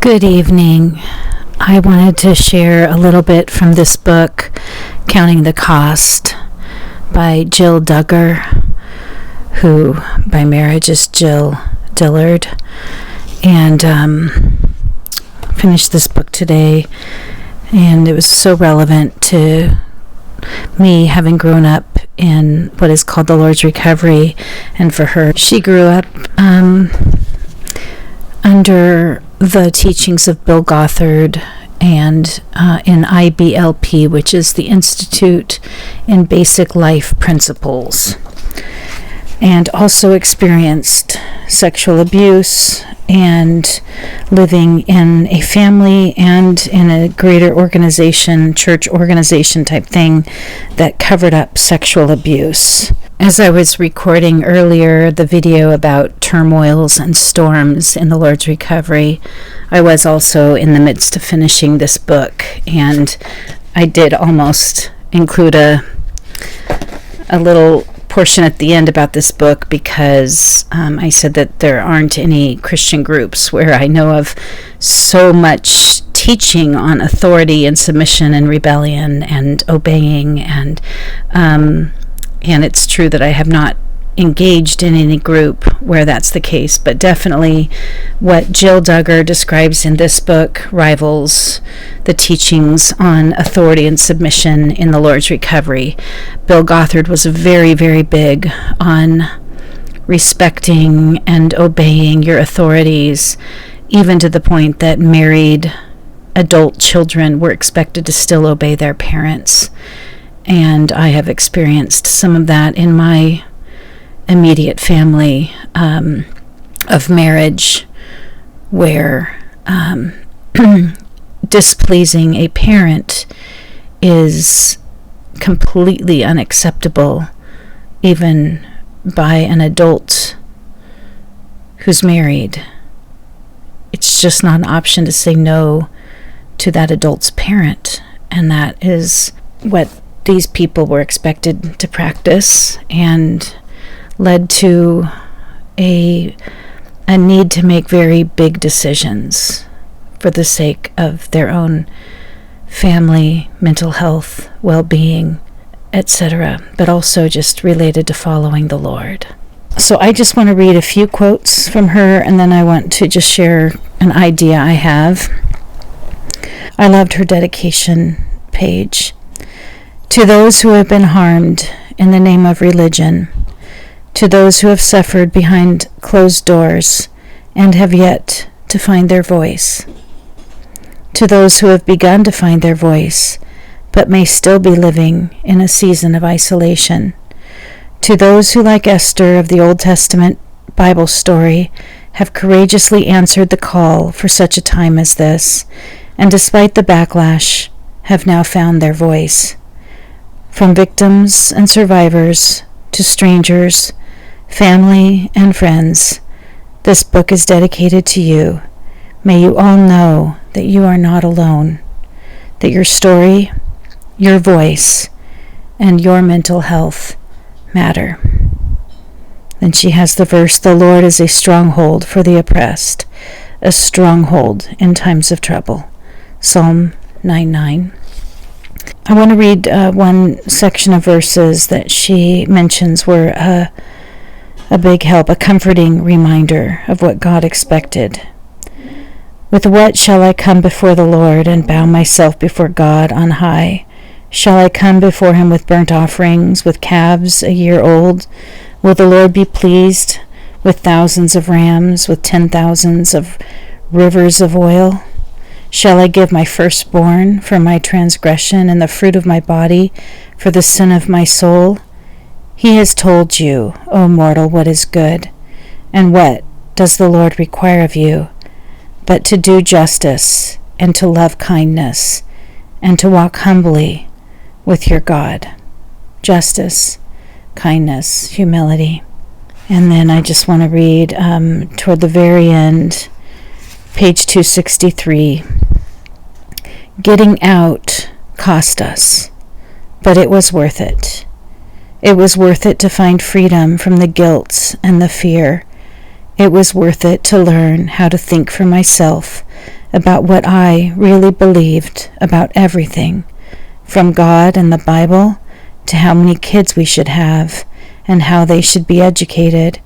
Good evening. I wanted to share a little bit from this book, Counting the Cost, by Jill Duggar, who by marriage is Jill Dillard, and finished this book today, and it was so relevant to me, having grown up in what is called the Lord's Recovery, and for her, she grew up under the teachings of Bill Gothard and in IBLP, which is the Institute in Basic Life Principles, and also experienced sexual abuse and living in a family and in a greater organization, church organization type thing that covered up sexual abuse. As I was recording earlier the video about turmoils and storms in the Lord's Recovery, I was also in the midst of finishing this book, and I did almost include a little portion at the end about this book because I said that there aren't any Christian groups where I know of so much teaching on authority and submission and rebellion and obeying, and it's true that I have not engaged in any group where that's the case, but definitely what Jill Duggar describes in this book rivals the teachings on authority and submission in the Lord's Recovery. Bill Gothard was very, very big on respecting and obeying your authorities, even to the point that married adult children were expected to still obey their parents. And I have experienced some of that in my immediate family of marriage, where displeasing a parent is completely unacceptable, even by an adult who's married. It's just not an option to say no to that adult's parent, and that is what these people were expected to practice, and led to a need to make very big decisions for the sake of their own family, mental health, well-being, etc., but also just related to following the Lord. So I just want to read a few quotes from her, and then I want to just share an idea I have. I loved her dedication page. To those who have been harmed in the name of religion, to those who have suffered behind closed doors and have yet to find their voice, to those who have begun to find their voice but may still be living in a season of isolation, to those who, like Esther of the Old Testament Bible story, have courageously answered the call for such a time as this, and despite the backlash, have now found their voice. From victims and survivors to strangers, family and friends, this book is dedicated to you. May you all know that you are not alone, that your story, your voice, and your mental health matter. Then she has the verse, "The Lord is a stronghold for the oppressed, a stronghold in times of trouble." Psalm 9:9. I want to read one section of verses that she mentions were a big help, a comforting reminder of what God expected. With what shall I come before the Lord and bow myself before God on high? Shall I come before him with burnt offerings, with calves a year old? Will the Lord be pleased with thousands of rams, with 10,000s of rivers of oil? Shall I give my firstborn for my transgression and the fruit of my body for the sin of my soul? He has told you, O mortal, what is good, and what does the Lord require of you, but to do justice and to love kindness and to walk humbly with your God. Justice, kindness, humility. And then I just want to read toward the very end, page 263. Getting out cost us, but it was worth it. It was worth it to find freedom from the guilt and the fear. It was worth it to learn how to think for myself about what I really believed about everything, from God and the Bible to how many kids we should have and how they should be educated.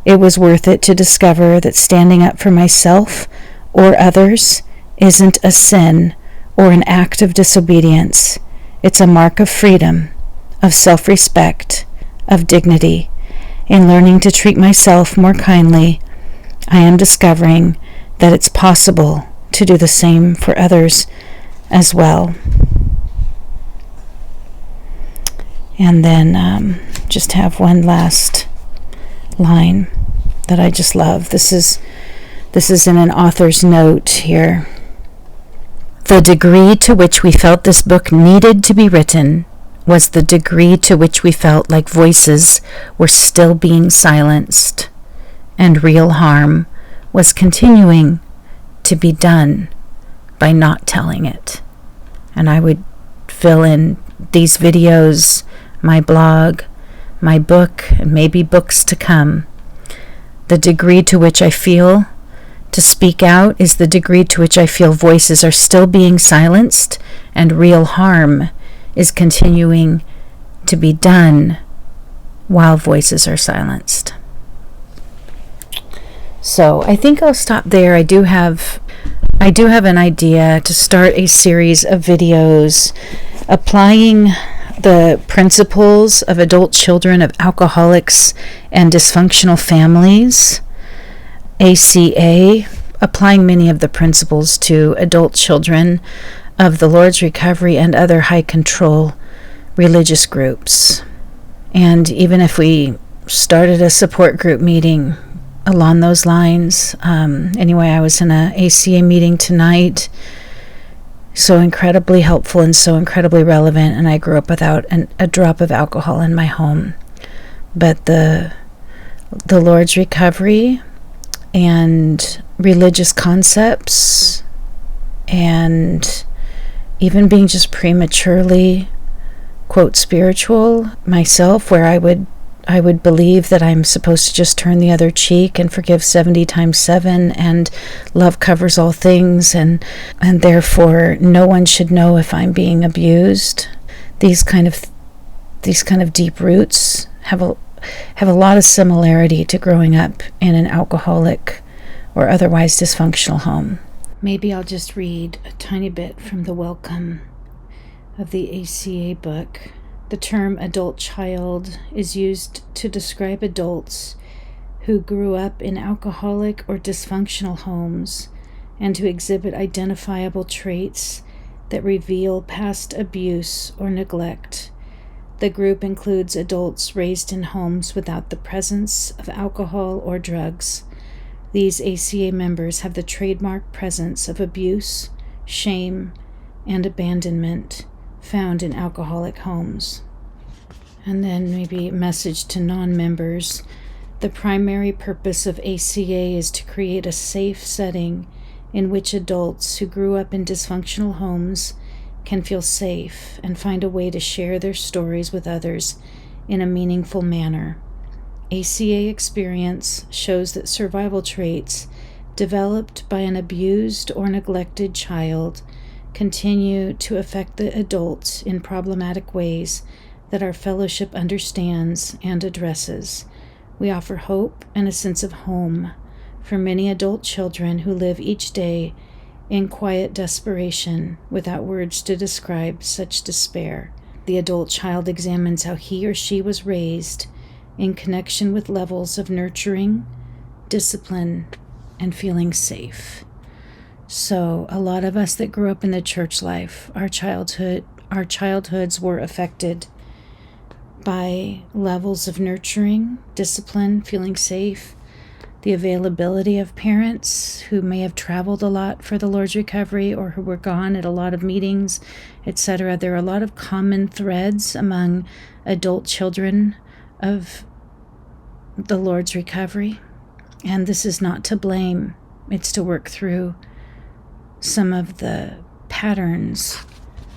It was worth it to discover that standing up for myself or others isn't a sin or an act of disobedience. It's a mark of freedom, of self-respect, of dignity. In learning to treat myself more kindly, I am discovering that it's possible to do the same for others as well. And then just have one last line that I just love. This is in an author's note here. The degree to which we felt this book needed to be written was the degree to which we felt like voices were still being silenced, and real harm was continuing to be done by not telling it. And I would fill in these videos, my blog, my book, and maybe books to come. The degree to which I feel to speak out is the degree to which I feel voices are still being silenced and real harm is continuing to be done while voices are silenced. So I think I'll stop there. I do have an idea to start a series of videos applying the principles of adult children of alcoholics and dysfunctional families, ACA, applying many of the principles to adult children of the Lord's Recovery and other high control religious groups. And even if we started a support group meeting along those lines, anyway, I was in a ACA meeting tonight, so incredibly helpful and so incredibly relevant, and I grew up without a drop of alcohol in my home. But the Lord's Recovery and religious concepts and even being just prematurely, quote, spiritual myself, where I would believe that I'm supposed to just turn the other cheek and forgive 70 times 7 and love covers all things and therefore no one should know if I'm being abused. These kind of deep roots have a lot of similarity to growing up in an alcoholic or otherwise dysfunctional home. Maybe I'll just read a tiny bit from the welcome of the ACA book. The term adult child is used to describe adults who grew up in alcoholic or dysfunctional homes and who exhibit identifiable traits that reveal past abuse or neglect. The group includes adults raised in homes without the presence of alcohol or drugs. These ACA members have the trademark presence of abuse, shame, and abandonment found in alcoholic homes. And then maybe a message to non-members. The primary purpose of ACA is to create a safe setting in which adults who grew up in dysfunctional homes can feel safe and find a way to share their stories with others in a meaningful manner. ACA experience shows that survival traits developed by an abused or neglected child continue to affect the adults in problematic ways that our fellowship understands and addresses. We offer hope and a sense of home for many adult children who live each day in quiet desperation without words to describe such despair. The adult child examines how he or she was raised in connection with levels of nurturing, discipline, and feeling safe. So a lot of us that grew up in the church life, our childhoods were affected by levels of nurturing, discipline, feeling safe, the availability of parents who may have traveled a lot for the Lord's Recovery or who were gone at a lot of meetings, etc. There are a lot of common threads among adult children of the Lord's Recovery, and this is not to blame. It's to work through some of the patterns,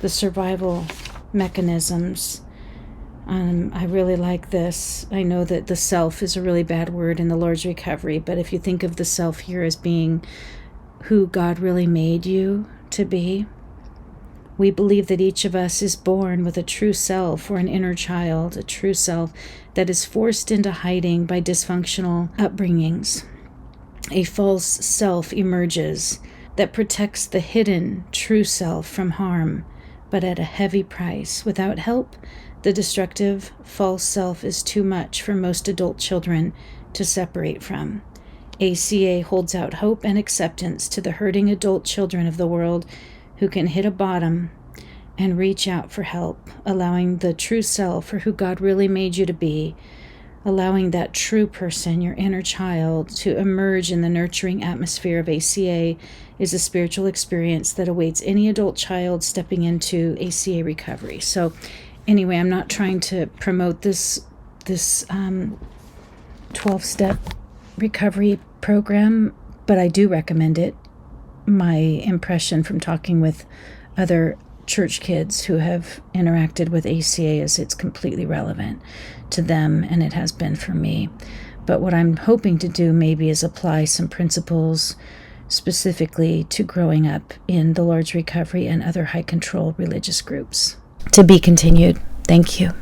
the survival mechanisms. I really like this. I know that the self is a really bad word in the Lord's Recovery, but if you think of the self here as being who God really made you to be. We believe that each of us is born with a true self or an inner child, a true self that is forced into hiding by dysfunctional upbringings. A false self emerges that protects the hidden true self from harm, but at a heavy price. Without help, the destructive false self is too much for most adult children to separate from. ACA holds out hope and acceptance to the hurting adult children of the world who can hit a bottom and reach out for help, allowing the true self or who God really made you to be, allowing that true person, your inner child, to emerge in the nurturing atmosphere of ACA is a spiritual experience that awaits any adult child stepping into ACA recovery. So anyway, I'm not trying to promote this 12-step recovery program, but I do recommend it. My impression from talking with other church kids who have interacted with ACA is it's completely relevant to them, and it has been for me. But what I'm hoping to do maybe is apply some principles specifically to growing up in the Lord's Recovery and other high control religious groups. To be continued. Thank you.